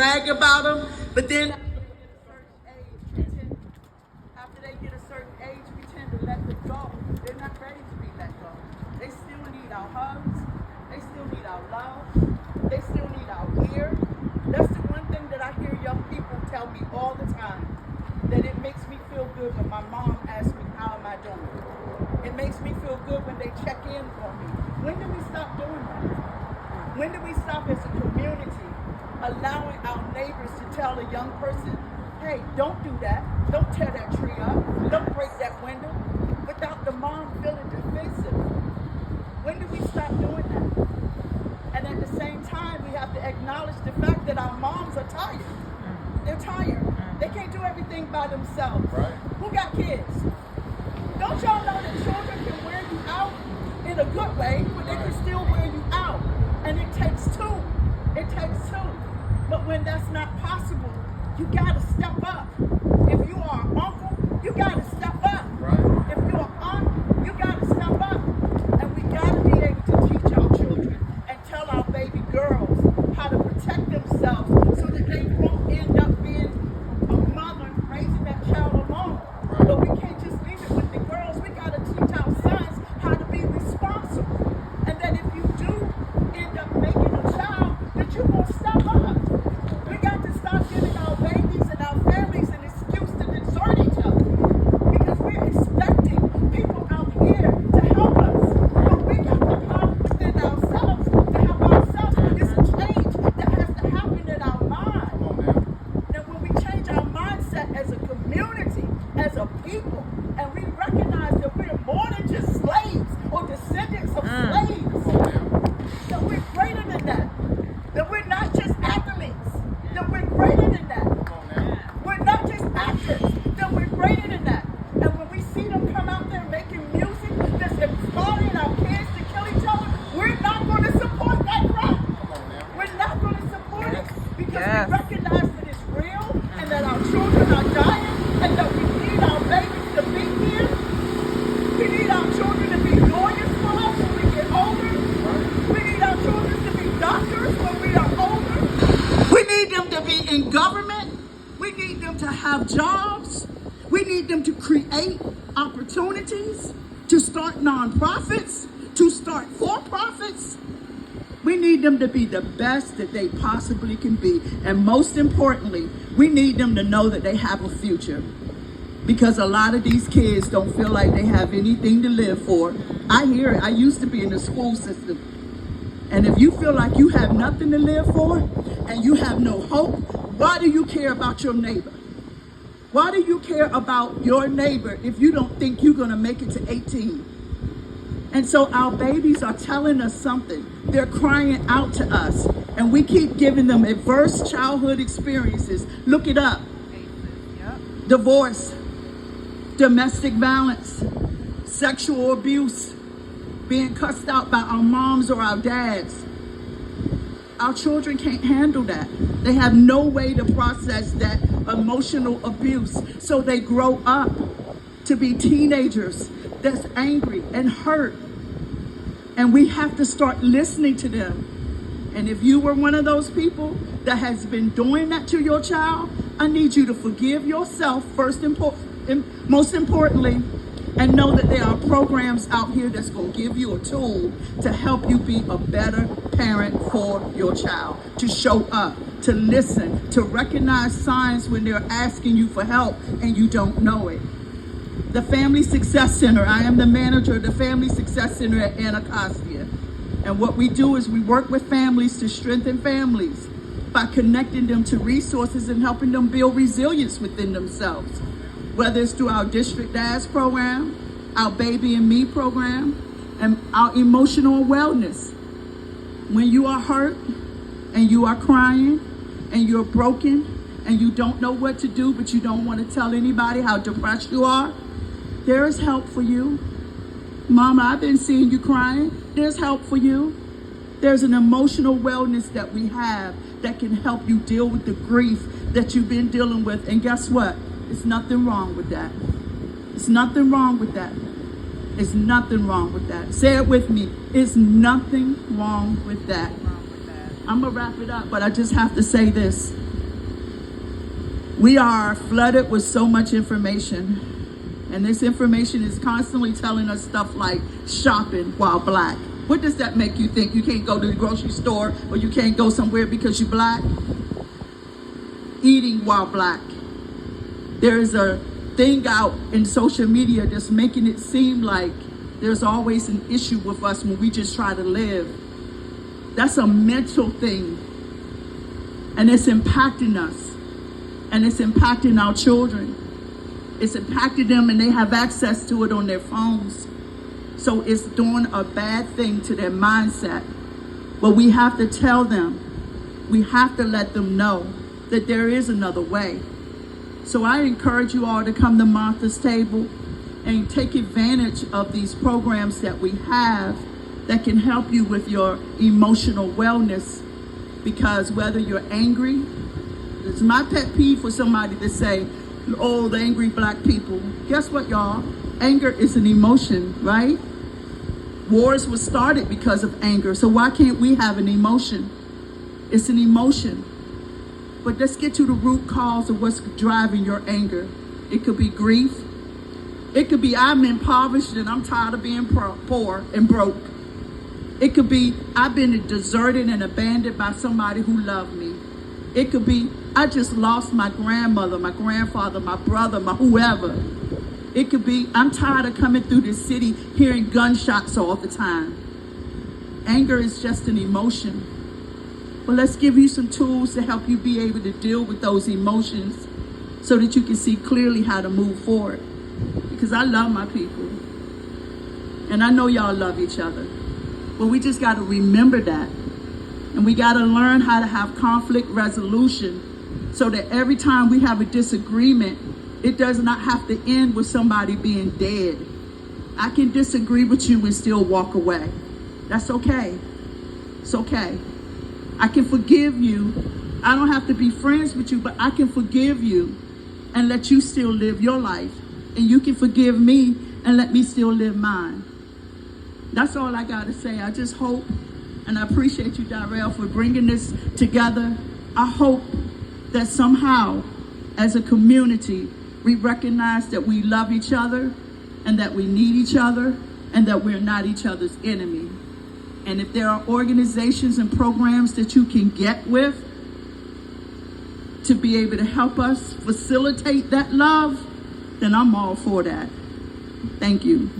brag about them, but then after they get a certain age, we tend to let them go. They're not ready to be let go. They still need our hugs. They still need our love. They still need our ear. That's the one thing that I hear young people tell me all the time, that it makes me feel good when my mom asks me, how am I doing? It makes me feel good when they check in on me. When do we stop doing that? When do we stop as a community allowing our neighbors to tell a young person, hey, don't do that. Don't tear that tree up. Don't break that window, without the mom feeling defensive? When do we stop doing that? And at the same time, we have to acknowledge the fact that our moms are tired. They're tired. They can't do everything by themselves. Right. Who got kids? Don't y'all know that children can wear you out in a good way, but they can still wear you out? And it takes two. It takes two. But when that's not possible, you gotta step up. If you are an uncle, you gotta step up. Right. If you're an aunt, you gotta step up. And we gotta be able to teach our children and tell our baby girls how to protect themselves so that they won't end up being a mother raising that child alone. Right. But we can't just leave it with the girls. We gotta teach our sons how to be responsible. And then if you do end up making a child, that you won't step up. We got to stop giving our babies and our families an excuse to desert each other, because we're expecting people out here to help us. But we got the power within ourselves to help ourselves. It's a change that has to happen in our mind. Come on now. That when we change our mindset as a community, as a people, and we recognize that we're more than just slaves or descendants of slaves, Come on now. that we're greater than that, that we're not just athletes, that we're greater than that. Come on now. We're not just actors, that we're greater than that. And when we see them come out there making music that's inspiring our kids to kill each other, we're not going to support that crap. Come on now. We're not going to support it because Yes. we recognize that it's real and that our children are dying and that we need our babies to be here. We need our children to be lawyers for us when we get older. We need our children to be doctors when we are older. We need them to be in government. We need them to have jobs. We need them to create opportunities, to start nonprofits, to start for-profits. We need them to be the best that they possibly can be. And most importantly, we need them to know that they have a future. Because a lot of these kids don't feel like they have anything to live for. I hear it. I used to be in the school system. And if you feel like you have nothing to live for and you have no hope, why do you care about your neighbor? Why do you care about your neighbor if you don't think you're going to make it to 18? And so our babies are telling us something. They're crying out to us. And we keep giving them adverse childhood experiences. Look it up. Divorce, domestic violence, sexual abuse, being cussed out by our moms or our dads. Our children can't handle that. They have no way to process that emotional abuse. So they grow up to be teenagers that's angry and hurt. And we have to start listening to them. And if you were one of those people that has been doing that to your child, I need you to forgive yourself first and most importantly, and know that there are programs out here that's going to give you a tool to help you be a better parent for your child, to show up, to listen, to recognize signs when they're asking you for help and you don't know it. The Family Success Center, I am the manager of the Family Success Center at Anacostia. And what we do is we work with families to strengthen families by connecting them to resources and helping them build resilience within themselves. Whether it's through our District DAS program, our Baby and Me program, and our emotional wellness. When you are hurt and you are crying and you're broken and you don't know what to do, but you don't want to tell anybody how depressed you are, there is help for you. Mama, I've been seeing you crying. There's help for you. There's an emotional wellness that we have that can help you deal with the grief that you've been dealing with. And guess what? There's nothing wrong with that. There's nothing wrong with that. There's nothing wrong with that. Say it with me. There's nothing wrong with that. I'm going to wrap it up, but I just have to say this. We are flooded with so much information, and this information is constantly telling us stuff like shopping while black. What does that make you think? You can't go to the grocery store or you can't go somewhere because you're black? Eating while black. There is a thing out in social media that's making it seem like there's always an issue with us when we just try to live. That's a mental thing, and it's impacting us. And it's impacting our children. It's impacting them, and they have access to it on their phones. So it's doing a bad thing to their mindset. But we have to tell them, we have to let them know that there is another way. So I encourage you all to come to Martha's Table and take advantage of these programs that we have that can help you with your emotional wellness. Because whether you're angry, it's my pet peeve for somebody to say, oh, the angry black people. Guess what, y'all? Anger is an emotion, right? Wars were started because of anger. So why can't we have an emotion? It's an emotion. But let's get to the root cause of what's driving your anger. It could be grief. It could be I'm impoverished and I'm tired of being poor and broke. It could be I've been deserted and abandoned by somebody who loved me. It could be I just lost my grandmother, my grandfather, my brother, my whoever. It could be I'm tired of coming through this city hearing gunshots all the time. Anger is just an emotion. Well, let's give you some tools to help you be able to deal with those emotions so that you can see clearly how to move forward. Because I love my people. And I know y'all love each other. But we just got to remember that. And we got to learn how to have conflict resolution so that every time we have a disagreement, it does not have to end with somebody being dead. I can disagree with you and still walk away. That's okay. It's okay. I can forgive you. I don't have to be friends with you, but I can forgive you and let you still live your life. And you can forgive me and let me still live mine. That's all I got to say. I just hope, and I appreciate you, Dyrell, for bringing this together. I hope that somehow, as a community, we recognize that we love each other and that we need each other and that we're not each other's enemy. And if there are organizations and programs that you can get with to be able to help us facilitate that love, then I'm all for that. Thank you.